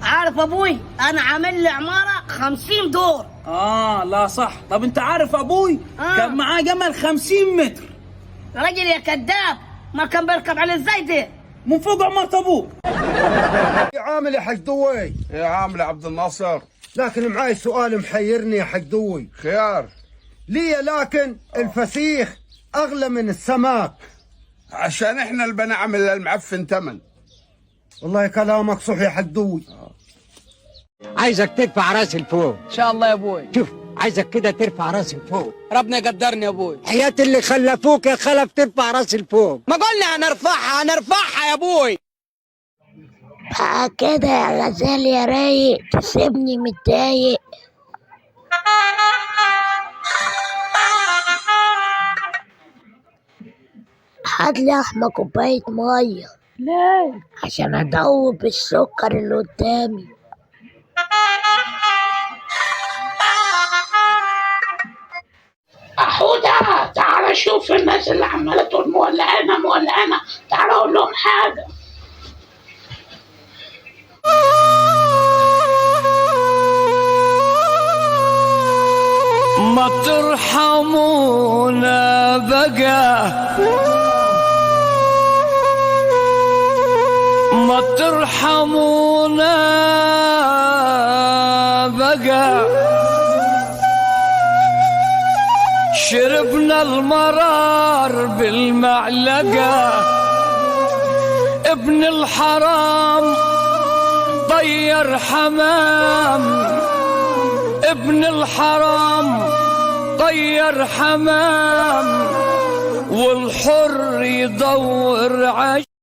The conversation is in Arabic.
عارف ابوي انا عامل لي عماره 50 دور. لا صح. طب انت عارف ابوي كان معاه جمل 50 متر. راجل يا كذاب، ما كان بيركب على ازاي ده؟ من فوق عمارة ابوه. يا عامل يا حق دوي. يا عامل عبد الناصر. لكن معاي سؤال محيرني يا حق دوي. خيار. ليه لكن الفسيخ اغلى من السمك؟ عشان احنا اللي بنعمل المعفن تمن. والله كلامك صح يا حق دوي. عايزك ترفع راسي لفوق. ان شاء الله يا ابوي. شوف عايزك كده ترفع راسي لفوق. ربنا يقدرني يا ابوي. حياة اللي خلفوك يا خلف ترفع راسي لفوق. ما قلنا هنرفعها يا ابوي. بقى كده يا غزال يا رايق، تسيبني متضايق. هاتلي يا احمد كوباية مية. ليه؟ عشان ادوب السكر اللي قدامي. حودة تعالى شوف الناس اللي عمالة تقول مولعانا مولعانا، تعالى اقول لهم حاجة. ما ترحمونا بقى، ما ترحمونا بقى، شربنا المرار بالمعلقة. ابن الحرام طير حمام، ابن الحرام طير حمام، والحر يدور عش.